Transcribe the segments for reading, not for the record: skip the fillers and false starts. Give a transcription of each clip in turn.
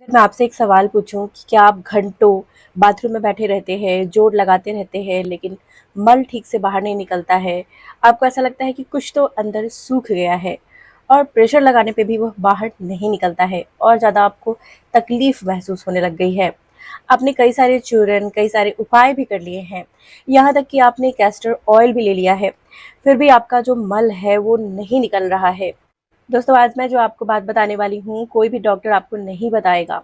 अगर मैं आपसे एक सवाल पूछूं कि क्या आप घंटों बाथरूम में बैठे रहते हैं, जोड़ लगाते रहते हैं, लेकिन मल ठीक से बाहर नहीं निकलता है। आपको ऐसा लगता है कि कुछ तो अंदर सूख गया है और प्रेशर लगाने पे भी वह बाहर नहीं निकलता है और ज़्यादा आपको तकलीफ महसूस होने लग गई है। आपने कई सारे चूरन, कई सारे उपाय भी कर लिए हैं, यहाँ तक कि आपने कैस्टर ऑयल भी ले लिया है, फिर भी आपका जो मल है वो नहीं निकल रहा है। दोस्तों, आज मैं जो आपको बात बताने वाली हूँ, कोई भी डॉक्टर आपको नहीं बताएगा।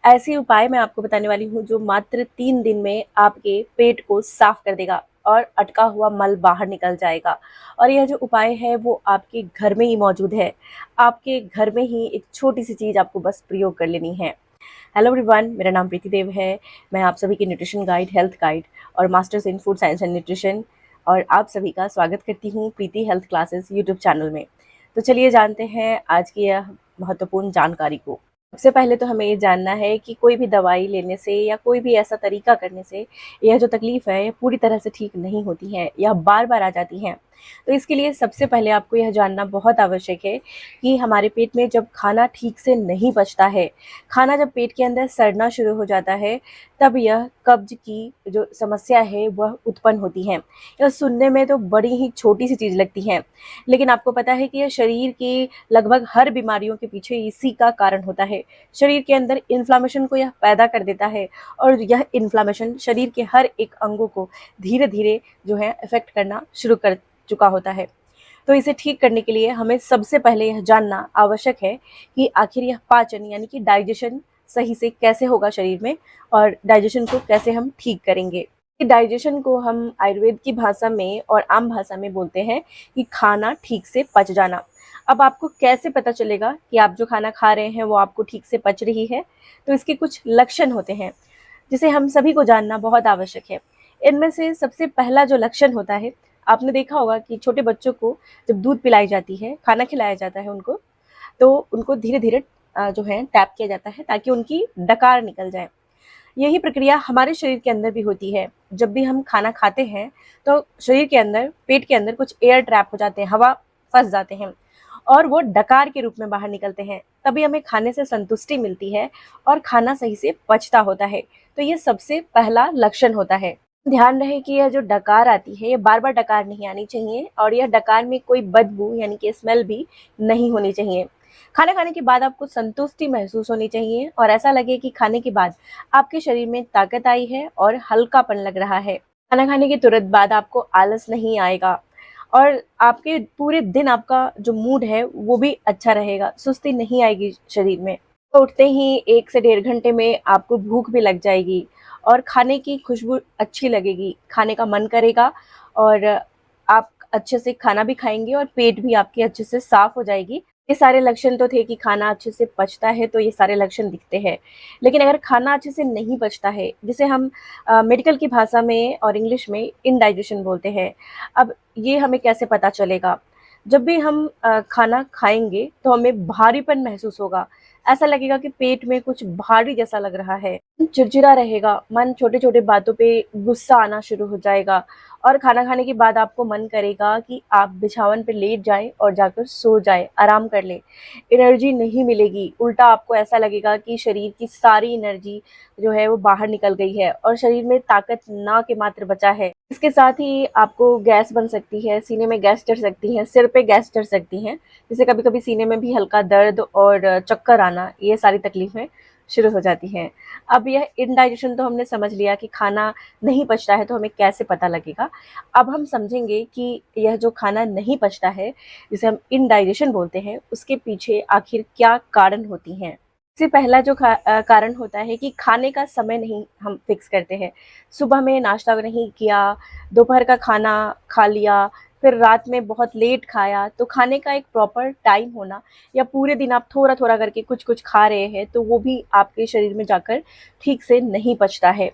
ऐसे उपाय मैं आपको बताने वाली हूँ जो मात्र 3 दिन में आपके पेट को साफ कर देगा और अटका हुआ मल बाहर निकल जाएगा। और यह जो उपाय है वो आपके घर में ही मौजूद है। आपके घर में ही एक छोटी-सी चीज़ आपको बस प्रयोग कर लेनी है। हेलो एवरीवन, मेरा नाम प्रीति देव है। मैं आप सभी की न्यूट्रिशन गाइड, हेल्थ गाइड और masters in food science and nutrition और आप सभी का स्वागत करती हूँ प्रीति हेल्थ क्लासेस यूट्यूब चैनल में। तो चलिए जानते हैं आज की यह महत्वपूर्ण जानकारी को। सबसे पहले तो हमें ये जानना है कि कोई भी दवाई लेने से या कोई भी ऐसा तरीका करने से यह जो तकलीफ है ये पूरी तरह से ठीक नहीं होती है, यह बार-बार आ जाती हैं। तो इसके लिए सबसे पहले आपको यह जानना बहुत आवश्यक है कि हमारे पेट में जब खाना ठीक से नहीं पचता है, खाना जब पेट के अंदर सड़ना शुरू हो जाता है, तब यह कब्ज़ की जो समस्या है वह उत्पन्न होती है। यह सुनने में तो बड़ी ही छोटी-सी चीज़ लगती है, लेकिन आपको पता है कि यह शरीर की लगभग हर बीमारियों के पीछे इसी का कारण होता है। शरीर के अंदर इन्फ्लेमेशन को यह पैदा कर देता है और यह इन्फ्लेमेशन शरीर के हर एक अंगों को धीरे-धीरे जो है इफ़ेक्ट करना शुरू कर चुका होता है। तो इसे ठीक करने के लिए हमें सबसे पहले यह जानना आवश्यक है कि आखिर यह पाचन यानी कि डाइजेशन सही से कैसे होगा शरीर में और डाइजेशन को कैसे हम ठीक करेंगे। डाइजेशन को हम आयुर्वेद की भाषा में और आम भाषा में बोलते हैं कि खाना ठीक से पच जाना। अब आपको कैसे पता चलेगा कि आप जो खाना खा रहे हैं वो आपको ठीक से पच रही है? तो इसके कुछ लक्षण होते हैं जिसे हम सभी को जानना बहुत आवश्यक है। इनमें से सबसे पहला जो लक्षण होता है, आपने देखा होगा कि छोटे बच्चों को जब दूध पिलाई जाती है, खाना खिलाया जाता है उनको, तो उनको धीरे-धीरे जो है टैप किया जाता है ताकि उनकी डकार निकल जाए। यही प्रक्रिया हमारे शरीर के अंदर भी होती है। जब भी हम खाना खाते हैं, तो शरीर के अंदर, पेट के अंदर कुछ एयर ट्रैप हो जाते हैं, हवा फँस जाते हैं और वो डकार के रूप में बाहर निकलते हैं। तभी हमें खाने से संतुष्टि मिलती है और खाना सही से पचता होता है। तो ये सबसे पहला लक्षण होता है। ध्यान रहे कि यह जो डकार आती है, ये बार-बार डकार नहीं आनी चाहिए और यह डकार में कोई बदबू यानी कि स्मेल भी नहीं होनी चाहिए। खाना खाने के बाद आपको संतुष्टि महसूस होनी चाहिए और ऐसा लगे कि खाने के बाद आपके शरीर में ताकत आई है और हल्कापन लग रहा है। खाना खाने के तुरंत बाद आपको आलस नहीं आएगा और आपके पूरे दिन आपका जो मूड है वो भी अच्छा रहेगा, सुस्ती नहीं आएगी शरीर में। तो उठते ही 1 से डेढ़ घंटे में आपको भूख भी लग जाएगी और खाने की खुशबू अच्छी लगेगी, खाने का मन करेगा और आप अच्छे से खाना भी खाएँगे और पेट भी आपकी अच्छे से साफ हो जाएगी। ये सारे लक्षण तो थे कि खाना अच्छे से पचता है, तो ये सारे लक्षण दिखते हैं। लेकिन अगर खाना अच्छे से नहीं पचता है, जिसे हम मेडिकल की भाषा में और इंग्लिश में इंडाइजेशन बोलते हैं। अब ये हमें कैसे पता चलेगा? जब भी हम खाना खाएँगे, तो हमें भारीपन महसूस होगा। ऐसा लगेगा कि पेट में कुछ भारी जैसा लग रहा है। चिड़चिड़ा रहेगा, मन छोटे-छोटे बातों पे गुस्सा आना शुरू हो जाएगा और खाना खाने के बाद आपको मन करेगा कि आप बिछावन पे लेट जाएँ और जाकर सो जाएँ, आराम कर लें। एनर्जी नहीं मिलेगी, उल्टा आपको ऐसा लगेगा कि शरीर की सारी एनर्जी जो है वो बाहर निकल गई है और शरीर में ताकत ना के मात्र बचा है। इसके साथ ही आपको गैस बन सकती है, सीने में गैस चढ़ सकती है, सिर पे गैस चढ़ सकती हैं, जिससे कभी-कभी सीने में भी हल्का दर्द और चक्कर आना, ये सारी तकलीफ़ें शुरू हो जाती हैं। अब यह इंडाइजेशन तो हमने समझ लिया कि खाना नहीं पचता है तो हमें कैसे पता लगेगा। अब हम समझेंगे कि यह जो खाना नहीं पचता है, जिसे हम इंडाइजेशन बोलते हैं, उसके पीछे आखिर क्या कारण होती हैं। सबसे पहला जो कारण होता है कि खाने का समय नहीं हम फिक्स करते हैं। सुबह में नाश्ता नहीं किया, दोपहर का खाना खा लिया, फिर रात में बहुत लेट खाया, तो खाने का एक प्रॉपर टाइम होना या पूरे दिन आप थोड़ा-थोड़ा करके कुछ-कुछ खा रहे हैं, तो वो भी आपके शरीर में जाकर ठीक से नहीं पचता है।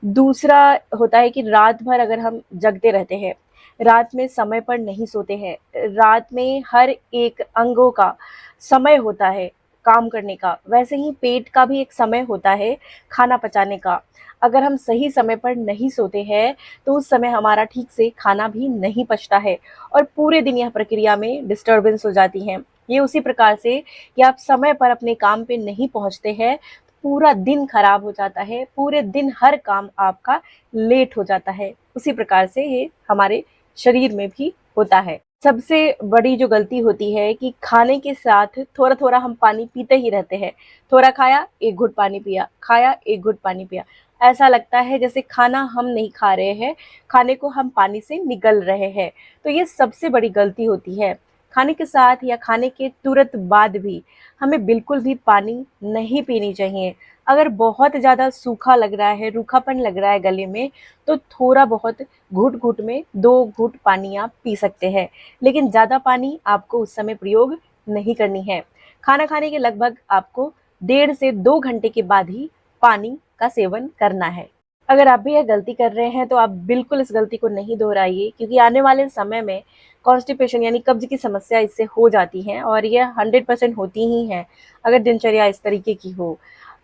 दूसरा होता है कि रात भर अगर हम जगते रहते हैं, रात में समय पर नहीं सोते हैं, रात में हर एक अंगों का समय होता है काम करने का, वैसे ही पेट का भी एक समय होता है खाना पचाने का। अगर हम सही समय पर नहीं सोते हैं, तो उस समय हमारा ठीक से खाना भी नहीं पचता है और पूरे दिन यह प्रक्रिया में डिस्टर्बेंस हो जाती है। ये उसी प्रकार से कि आप समय पर अपने काम पे नहीं पहुंचते हैं, पूरा दिन खराब हो जाता है, पूरे दिन हर काम आपका लेट हो जाता है। उसी प्रकार से ये हमारे शरीर में भी होता है। सबसे बड़ी जो गलती होती है कि खाने के साथ थोड़ा-थोड़ा हम पानी पीते ही रहते हैं। थोड़ा खाया, 1 घूँट पानी पिया, खाया, 1 घूँट पानी पिया। ऐसा लगता है जैसे खाना हम नहीं खा रहे हैं, खाने को हम पानी से निगल रहे हैं। तो ये सबसे बड़ी गलती होती है। खाने के साथ या खाने के तुरंत बाद भी हमें बिल्कुल भी पानी नहीं पीनी चाहिए। अगर बहुत ज़्यादा सूखा लग रहा है, रूखापन लग रहा है गले में, तो थोड़ा बहुत घूँट-घूँट में 2 घूँट पानी आप पी सकते हैं, लेकिन ज़्यादा पानी आपको उस समय प्रयोग नहीं करनी है। खाना खाने के लगभग आपको 1.5 से 2 घंटे के बाद ही पानी का सेवन करना है। अगर आप भी यह गलती कर रहे हैं तो आप बिल्कुल इस गलती को नहीं दोहराइए, क्योंकि आने वाले समय में कॉन्स्टिपेशन यानी कब्ज़ की समस्या इससे हो जाती है और यह 100% होती ही है, अगर दिनचर्या इस तरीके की हो।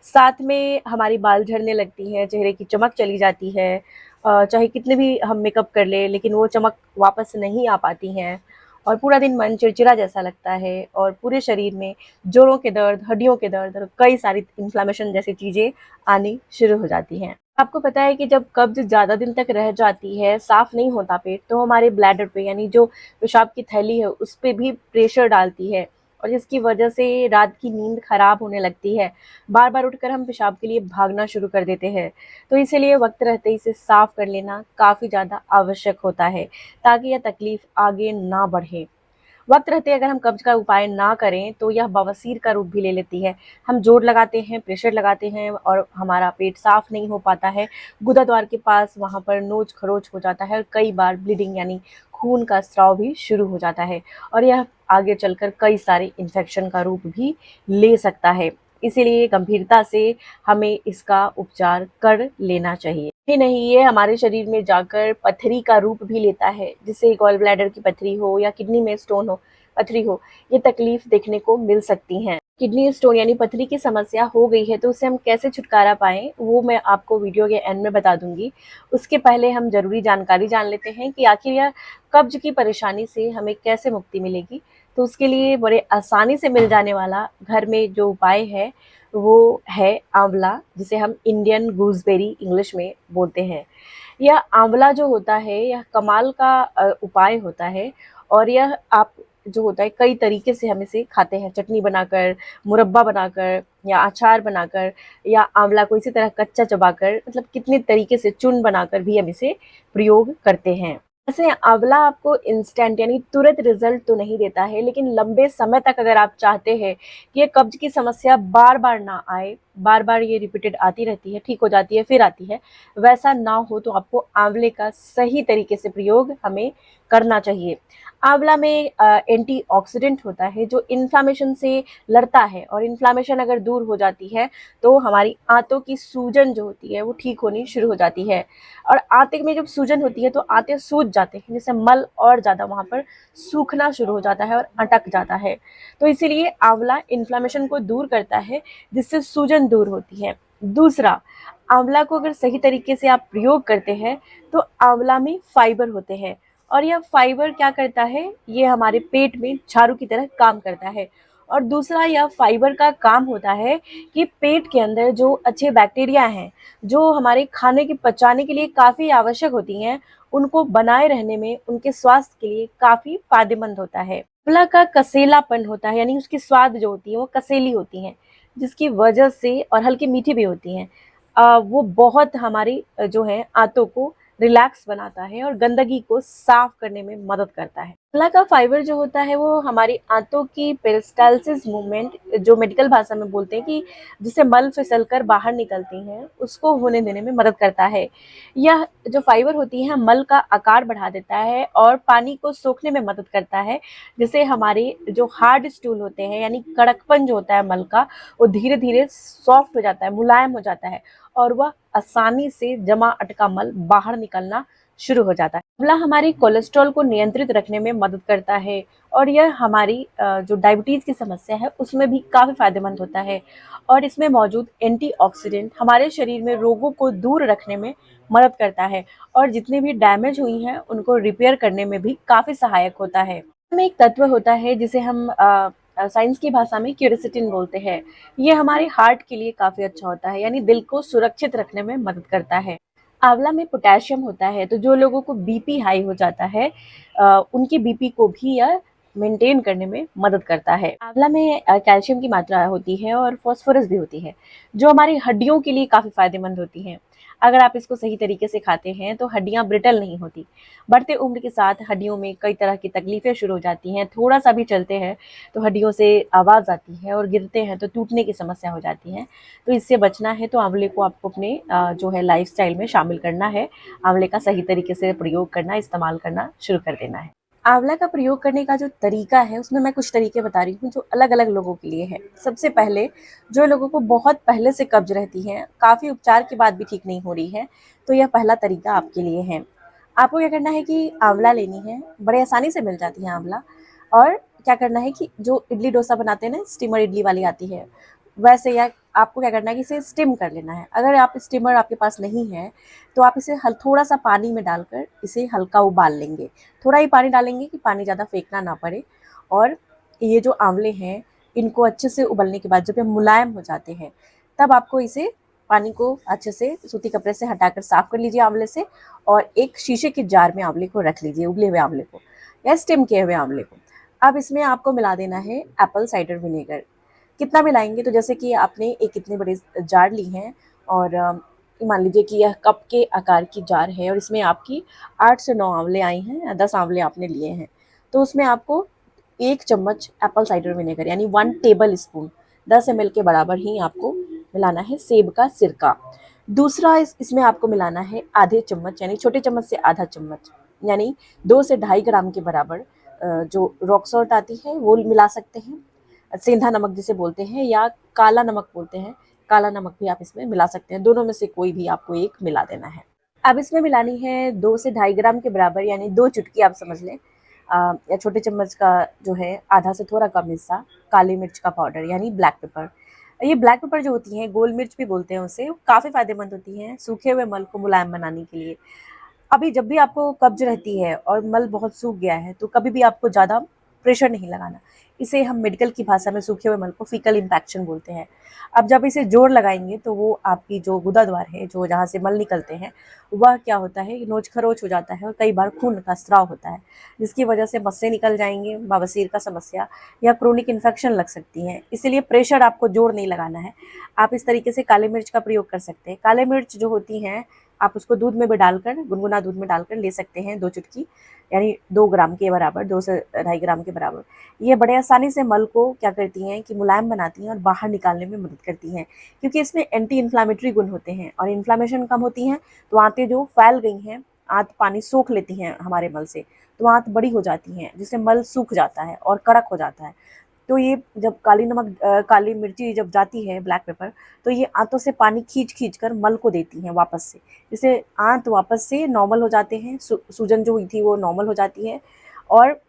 साथ में हमारी बाल झड़ने लगती हैं, चेहरे की चमक चली जाती है, चाहे कितने भी हम मेकअप कर लें लेकिन वो चमक वापस नहीं आ पाती हैं और पूरा दिन मन चिड़चिड़ा जैसा लगता है और पूरे शरीर में जोड़ों के दर्द, हड्डियों के दर्द और कई सारी इन्फ्लेमेशन जैसी चीज़ें आनी शुरू हो जाती हैं। आपको पता है कि जब कब्ज़ ज़्यादा दिन तक रह जाती है, साफ़ नहीं होता पेट, तो हमारे ब्लैडर पे यानी जो पेशाब की थैली है, उस पे भी प्रेशर डालती है और जिसकी वजह से रात की नींद खराब होने लगती है। बार-बार उठकर हम पेशाब के लिए भागना शुरू कर देते हैं। तो इसीलिए वक़्त रहते ही इसे साफ़ कर लेना काफ़ी ज़्यादा आवश्यक होता है, ताकि यह तकलीफ़ आगे ना बढ़े। वक़्त रहते अगर हम कब्ज़ का उपाय ना करें तो यह बवासीर का रूप भी ले लेती है। हम जोड़ लगाते हैं, प्रेशर लगाते हैं और हमारा पेट साफ़ नहीं हो पाता है। गुदा द्वार के पास वहाँ पर नोच-खरोच हो जाता है और कई बार ब्लीडिंग यानी खून का स्राव भी शुरू हो जाता है और यह आगे चलकर कई सारे इन्फेक्शन का रूप भी ले सकता है। इसीलिए गंभीरता से हमें इसका उपचार कर लेना चाहिए। ही नहीं, ये हमारे शरीर में जाकर पथरी का रूप भी लेता है, जिससे गॉल ब्लैडर की पथरी हो या किडनी में स्टोन हो, पथरी हो, ये तकलीफ देखने को मिल सकती हैं। किडनी स्टोन यानी पथरी की समस्या हो गई है तो उससे हम कैसे छुटकारा पाएँ, वो मैं आपको वीडियो के एंड में बता दूँगी। उसके पहले हम ज़रूरी जानकारी जान लेते हैं कि आखिर यह कब्ज़ की परेशानी से हमें कैसे मुक्ति मिलेगी। तो उसके लिए बड़े आसानी से मिल जाने वाला घर में जो उपाय है, वो है आंवला, जिसे हम इंडियन गूसबेरी इंग्लिश में बोलते हैं। यह आंवला जो होता है, यह कमाल का उपाय होता है और यह आप जो होता है कई तरीके से हम इसे खाते हैं, चटनी बनाकर, मुरब्बा बनाकर या अचार बनाकर या आंवला को इसी तरह कच्चा चबाकर, मतलब कितने तरीके से चूर्ण बनाकर भी हम इसे प्रयोग करते हैं। वैसे आंवला आपको इंस्टेंट यानी तुरंत रिजल्ट तो नहीं देता है, लेकिन लंबे समय तक अगर आप चाहते हैं कि ये कब्ज की समस्या बार-बार ना आए, बार-बार ये रिपीटेड आती रहती है, ठीक हो जाती है, फिर आती है, वैसा ना हो तो आपको आंवले का सही तरीके से प्रयोग हमें करना चाहिए। आंवला में एंटीऑक्सीडेंट होता है जो इन्फ्लेमेशन से लड़ता है और इन्फ्लेमेशन अगर दूर हो जाती है तो हमारी आंतों की सूजन जो होती है वो ठीक होनी शुरू हो जाती है और आंत में जब सूजन होती है तो आंतें सूज जाते हैं, जिससे मल और ज़्यादा वहाँ पर सूखना शुरू हो जाता है और अटक जाता है। तो इसीलिए आंवला इन्फ्लेमेशन को दूर करता है, जिससे सूजन दूर होती है। दूसरा, आंवला को अगर सही तरीके से आप प्रयोग करते हैं तो आंवला में फाइबर होते हैं और यह फाइबर क्या करता है, ये हमारे पेट में झाड़ू की तरह काम करता है। और दूसरा, यह फाइबर का काम होता है कि पेट के अंदर जो अच्छे बैक्टीरिया हैं, जो हमारे खाने के पचाने के लिए काफ़ी आवश्यक होती हैं, उनको बनाए रहने में उनके स्वास्थ्य के लिए काफ़ी फ़ायदेमंद होता है। आंवला का कसेलापन होता है, यानी उसकी स्वाद जो होती है वो कसेली होती हैं, जिसकी वजह से और हल्की मीठी भी होती हैं। वो बहुत हमारी जो है आंतों को रिलैक्स बनाता है और गंदगी को साफ करने में मदद करता है। आंवला का फाइबर जो होता है वो हमारी आंतों की पेरिस्टालसिस मूवमेंट, जो मेडिकल भाषा में बोलते हैं कि जिससे मल फिसल कर बाहर निकलती हैं, उसको होने देने में मदद करता है। यह जो फाइबर होती है मल का आकार बढ़ा देता है और पानी को सोखने में मदद करता है, जिससे हमारे जो हार्ड स्टूल होते हैं यानी कड़कपन जो होता है मल का, वो धीरे धीरे सॉफ्ट हो जाता है, मुलायम हो जाता है और वह आसानी से जमा अटका मल बाहर निकलना शुरू हो जाता है। आंवला हमारी कोलेस्ट्रॉल को नियंत्रित रखने में मदद करता है और यह हमारी जो डायबिटीज़ की समस्या है उसमें भी काफ़ी फायदेमंद होता है और इसमें मौजूद एंटीऑक्सीडेंट हमारे शरीर में रोगों को दूर रखने में मदद करता है और जितनी भी डैमेज हुई हैं उनको रिपेयर करने में भी काफ़ी सहायक होता है। इसमें एक तत्व होता है जिसे हम साइंस की भाषा में क्यूरसिटिन बोलते हैं। ये हमारे हार्ट के लिए काफ़ी अच्छा होता है, यानी दिल को सुरक्षित रखने में मदद करता है। आंवला में पोटेशियम होता है, तो जो लोगों को बीपी हाई हो जाता है उनके बीपी को भी यह मेंटेन करने में मदद करता है। आंवला में कैल्शियम की मात्रा होती है और फास्फोरस भी होती है, जो हमारी हड्डियों के लिए काफ़ी फायदेमंद होती हैं। अगर आप इसको सही तरीके से खाते हैं तो हड्डियां ब्रिटल नहीं होती। बढ़ते उम्र के साथ हड्डियों में कई तरह की तकलीफें शुरू हो जाती हैं। थोड़ा सा भी चलते हैं तो हड्डियों से आवाज़ आती है और गिरते हैं तो टूटने की समस्या हो जाती है। तो इससे बचना है तो आंवले को आपको अपने जो है लाइफस्टाइल में शामिल करना है। आंवले का सही तरीके से प्रयोग करना, इस्तेमाल करना शुरू कर देना है। आंवला का प्रयोग करने का जो तरीका है उसमें मैं कुछ तरीके बता रही हूँ जो अलग-अलग लोगों के लिए है। सबसे पहले जो लोगों को बहुत पहले से कब्ज रहती है, काफ़ी उपचार के बाद भी ठीक नहीं हो रही है, तो यह पहला तरीका आपके लिए है। आपको क्या करना है कि आंवला लेनी है, बड़े आसानी से मिल जाती है आंवला। और क्या करना है कि जो इडली डोसा बनाते हैं ना, स्टीमर इडली वाली आती है, वैसे या आपको क्या करना है कि इसे स्टीम कर लेना है। अगर आप स्टीमर आपके पास नहीं है तो आप इसे थोड़ा सा पानी में डालकर इसे हल्का उबाल लेंगे। थोड़ा ही पानी डालेंगे कि पानी ज़्यादा फेंकना ना पड़े। और ये जो आंवले हैं इनको अच्छे से उबलने के बाद जब ये मुलायम हो जाते हैं तब आपको इसे पानी को अच्छे से सूती कपड़े से हटाकर साफ कर लीजिए आंवले से। और एक शीशे के जार में आंवले को रख लीजिए, उबले हुए आंवले को या स्टीम किए हुए आंवले को। अब इसमें आपको मिला देना है एप्पल साइडर विनेगर। कितना मिलाएंगे तो जैसे कि आपने एक इतने बड़े जार ली हैं और मान लीजिए कि यह कप के आकार की जार है और इसमें आपकी 8 से 9 आंवले आई हैं, 10 आंवले आपने लिए हैं, तो उसमें आपको 1 चम्मच एप्पल साइडर विनेगर यानी 1 टेबल स्पून 10 ml के बराबर ही आपको मिलाना है सेब का सिरका। दूसरा इसमें आपको मिलाना है आधे चम्मच यानी छोटे चम्मच से आधा चम्मच यानी 2 से ढाई ग्राम के बराबर जो रॉक सॉल्ट आती है वो मिला सकते हैं। सेंधा नमक जिसे बोलते हैं या काला नमक बोलते हैं, काला नमक भी आप इसमें मिला सकते हैं। दोनों में से कोई भी आपको एक मिला देना है। अब इसमें मिलानी है 2 से ढाई ग्राम के बराबर यानी 2 चुटकी आप समझ लें या छोटे चम्मच का जो है आधा से थोड़ा कम हिस्सा काली मिर्च का पाउडर यानी ब्लैक पेपर। ये ब्लैक पेपर जो होती है, गोल मिर्च भी बोलते हैं उसे, काफ़ी फ़ायदेमंद होती हैं सूखे हुए मल को मुलायम बनाने के लिए। अभी जब भी आपको कब्ज रहती है और मल बहुत सूख गया है तो कभी भी आपको ज़्यादा प्रेशर नहीं लगाना। इसे हम मेडिकल की भाषा में सूखे हुए मल को फीकल इन्फेक्शन बोलते हैं। अब जब इसे जोर लगाएंगे तो वो आपकी जो गुदा द्वार है, जो जहाँ से मल निकलते हैं, वह क्या होता है कि नोच खरोच हो जाता है और कई बार खून का स्राव होता है, जिसकी वजह से मस्से निकल जाएंगे, बवासीर का समस्या या क्रोनिक इन्फेक्शन लग सकती है। इसीलिए प्रेशर आपको जोर नहीं लगाना है। आप इस तरीके से काली मिर्च का प्रयोग कर सकते हैं। काली मिर्च जो होती हैं आप उसको दूध में भी डालकर, गुनगुना दूध में डालकर ले सकते हैं 2 चुटकी यानी 2 ग्राम के बराबर, 2 से ढाई ग्राम के बराबर। ये बड़े आसानी से मल को क्या करती हैं कि मुलायम बनाती हैं और बाहर निकालने में मदद करती हैं, क्योंकि इसमें एंटी इन्फ्लामेटरी गुण होते हैं और इन्फ्लामेशन कम होती हैं तो आंतें जो फैल गई हैं, आंत पानी सोख लेती हैं हमारे मल से, तो आंत बड़ी हो जाती हैं जिससे मल सूख जाता है और कड़क हो जाता है। तो ये जब काली मिर्ची जब जाती है, ब्लैक पेपर, तो ये आंतों से पानी खींच कर मल को देती हैं वापस से, जिससे आंत वापस से नॉर्मल हो जाते हैं, सूजन जो हुई थी वो नॉर्मल हो जाती है और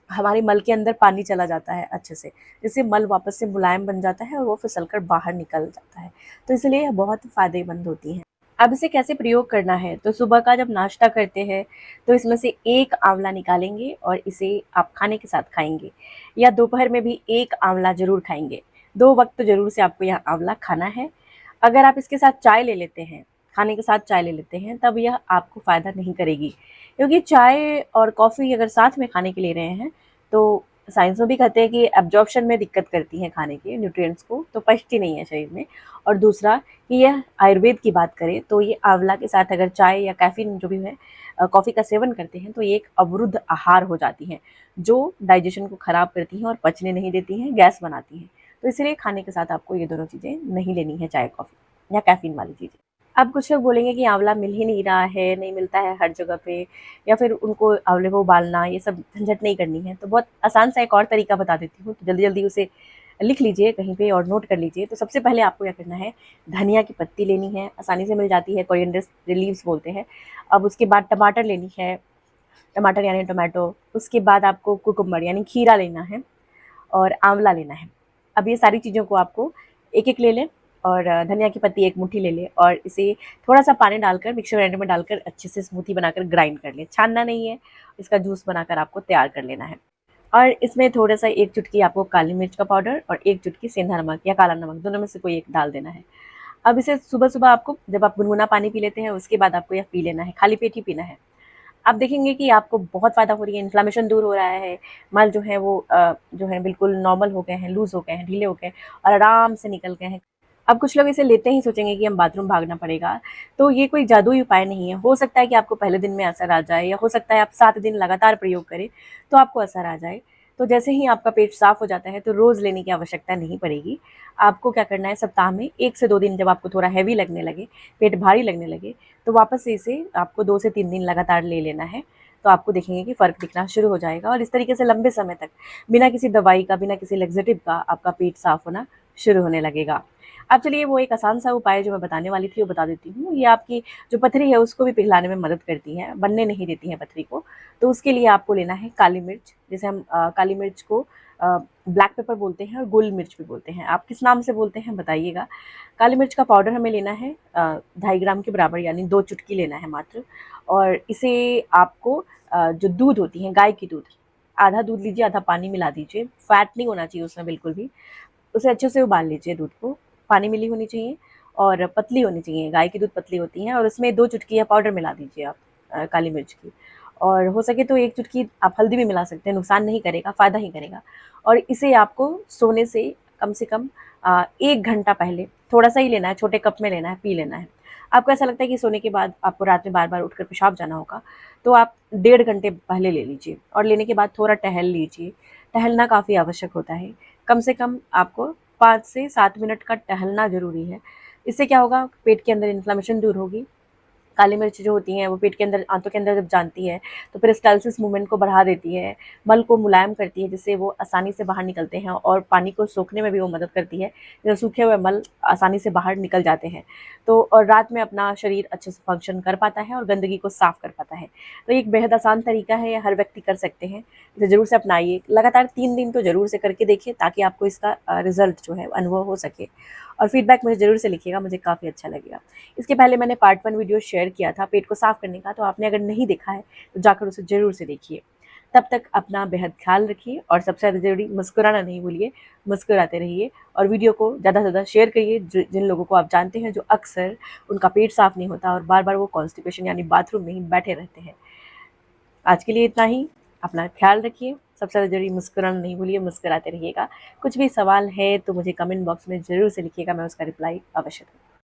हमारे मल के अंदर पानी चला जाता है अच्छे से, जिससे मल वापस से मुलायम बन जाता है और वो फिसल कर बाहर निकल जाता है। तो इसलिए यह बहुत फ़ायदेमंद होती हैं। अब इसे कैसे प्रयोग करना है, तो सुबह का जब नाश्ता करते हैं तो इसमें से 1 आंवला निकालेंगे और इसे आप खाने के साथ खाएँगे या दोपहर में भी 1 आंवला ज़रूर खाएँगे। 2 वक़्त तो ज़रूर से आपको यह आंवला खाना है। अगर आप इसके साथ चाय ले लेते हैं, खाने के साथ चाय ले लेते हैं, तब यह आपको फ़ायदा नहीं करेगी, क्योंकि चाय और कॉफ़ी अगर साथ में खाने के ले रहे हैं तो साइंस में भी कहते हैं कि एब्जॉर्प्शन में दिक्कत करती हैं खाने के न्यूट्रिएंट्स को, तो पचती नहीं है शरीर में। और दूसरा कि यह आयुर्वेद की बात करें तो ये आंवला के साथ अगर चाय या कैफ़ीन जो भी है कॉफ़ी का सेवन करते हैं तो ये एक अवरुद्ध आहार हो जाती हैं, जो डाइजेशन को ख़राब करती हैं और पचने नहीं देती हैं, गैस बनाती हैं। तो इसलिए खाने के साथ आपको ये दोनों चीज़ें नहीं लेनी है, चाय कॉफ़ी या कैफ़ीन वाली चीज़ें। अब कुछ लोग बोलेंगे कि आंवला मिल ही नहीं रहा है, नहीं मिलता है हर जगह पे, या फिर उनको आंवले को उबालना ये सब झंझट नहीं करनी है। तो बहुत आसान सा एक और तरीका बता देती हूँ, तो जल्दी-जल्दी उसे लिख लीजिए कहीं पे और नोट कर लीजिए। तो सबसे पहले आपको क्या करना है, धनिया की पत्ती लेनी है, आसानी से मिल जाती है, कोरिएंडर लीव्स बोलते हैं। अब उसके बाद टमाटर लेनी है, टमाटर यानी टोमेटो। उसके बाद आपको कुकुम्बर यानी खीरा लेना है और आंवला लेना है। अब ये सारी चीज़ों को आपको एक-एक ले लें और धनिया की पत्ती 1 मुट्ठी ले लें और इसे थोड़ा-सा पानी डालकर मिक्सर ग्राइंडर में डालकर अच्छे से स्मूथी बनाकर ग्राइंड कर लें। छानना नहीं है, इसका जूस बनाकर आपको तैयार कर लेना है। और इसमें थोड़ा-सा 1 चुटकी आपको काली मिर्च का पाउडर और 1 चुटकी सेंधा नमक या काला नमक, दोनों में से कोई एक डाल देना है। अब इसे सुबह-सुबह आपको, जब आप गुनगुना पानी पी लेते हैं, उसके बाद आपको यह पी लेना है, खाली पेट ही पीना है। आप देखेंगे कि आपको बहुत फ़ायदा हो रही है, इन्फ्लेमेशन दूर हो रहा है, मल जो है वो जो है बिल्कुल नॉर्मल हो गए हैं, लूज़ हो गए हैं, ढीले हो गए हैं और आराम से निकल गए हैं। अब कुछ लोग इसे लेते ही सोचेंगे कि हम बाथरूम भागना पड़ेगा, तो ये कोई जादुई उपाय नहीं है। हो सकता है कि आपको पहले दिन में असर आ जाए, या हो सकता है आप 7 दिन लगातार प्रयोग करें, तो आपको असर आ जाए। तो जैसे ही आपका पेट साफ़ हो जाता है, तो रोज़ लेने की आवश्यकता नहीं पड़ेगी। आपको क्या करना है, सप्ताह में 1 से 2 दिन जब आपको थोड़ा हेवी लगने लगे, पेट भारी लगने लगे, तो वापस से इसे आपको 2 से 3 दिन लगातार ले लेना है। तो आपको देखेंगे कि फ़र्क दिखना शुरू हो जाएगा, और इस तरीके से लंबे समय तक बिना किसी दवाई का, बिना किसी लैक्सेटिव का आपका पेट साफ़ होना शुरू होने लगेगा। अब चलिए, वो एक आसान सा उपाय जो मैं बताने वाली थी वो बता देती हूँ। ये आपकी जो पथरी है उसको भी पिघलाने में मदद करती हैं, बनने नहीं देती हैं पथरी को। तो उसके लिए आपको लेना है काली मिर्च, जिसे हम काली मिर्च को ब्लैक पेपर बोलते हैं और गोल मिर्च भी बोलते हैं। आप किस नाम से बोलते हैं बताइएगा। काली मिर्च का पाउडर हमें लेना है 2.5 ग्राम के बराबर, यानी 2 चुटकी लेना है मात्र। और इसे आपको जो दूध होती है गाय की दूध, आधा दूध लीजिए, आधा पानी मिला दीजिए। फैट नहीं होना चाहिए उसमें बिल्कुल भी। उसे अच्छे से उबाल लीजिए दूध को, पानी मिली होनी चाहिए और पतली होनी चाहिए, गाय की दूध पतली होती है। और उसमें 2 चुटकी या पाउडर मिला दीजिए आप काली मिर्च की। और हो सके तो 1 चुटकी आप हल्दी भी मिला सकते हैं, नुकसान नहीं करेगा, फ़ायदा ही करेगा। और इसे आपको सोने से कम 1 घंटा पहले थोड़ा-सा ही लेना है, छोटे कप में लेना है, पी लेना है। आपको ऐसा लगता है कि सोने के बाद आपको रात में बार-बार उठकर पेशाब जाना होगा, तो आप 1.5 घंटे पहले ले लीजिए और लेने के बाद थोड़ा टहल लीजिए। टहलना काफ़ी आवश्यक होता है। कम से कम आपको 5 से 7 मिनट का टहलना ज़रूरी है। इससे क्या होगा, पेट के अंदर इन्फ्लेमेशन दूर होगी। काली मिर्च जो होती हैं वो पेट के अंदर, आंतों के अंदर जब जाती है, तो पेरिस्टाल्सिस मूवमेंट को बढ़ा देती है, मल को मुलायम करती है, जिससे वो आसानी से बाहर निकलते हैं, और पानी को सोखने में भी वो मदद करती है। जो सूखे हुए मल आसानी से बाहर निकल जाते हैं, तो और रात में अपना शरीर अच्छे से फंक्शन कर पाता है और गंदगी को साफ कर पाता है। तो ये एक बेहद आसान तरीका है, ये हर व्यक्ति कर सकते हैं। इसे ज़रूर से अपनाइए, लगातार 3 दिन तो ज़रूर से करके देखिए, ताकि आपको इसका रिज़ल्ट जो है अनुभव हो सके। और फीडबैक मुझे ज़रूर से लिखिएगा, मुझे काफ़ी अच्छा लगेगा। इसके पहले मैंने पार्ट 1 वीडियो शेयर किया था पेट को साफ करने का, तो आपने अगर नहीं देखा है तो जाकर उसे ज़रूर से देखिए। तब तक अपना बेहद ख्याल रखिए, और सबसे ज़्यादा ज़रूरी, मुस्कुराना नहीं भूलिए, मुस्कुराते रहिए। और वीडियो को ज़्यादा से ज़्यादा शेयर करिए जिन लोगों को आप जानते हैं, जो अक्सर उनका पेट साफ नहीं होता और बार बार वो कॉन्स्टिपेशन यानी बाथरूम में ही बैठे रहते हैं। आज के लिए इतना ही। अपना ख्याल रखिए, सबसे ज़्यादा ज़रूरी, मुस्कुराना नहीं भूलिए, मुस्कुराते रहिएगा। कुछ भी सवाल है तो मुझे कमेंट बॉक्स में ज़रूर से लिखिएगा, मैं उसका रिप्लाई अवश्य दूँगी।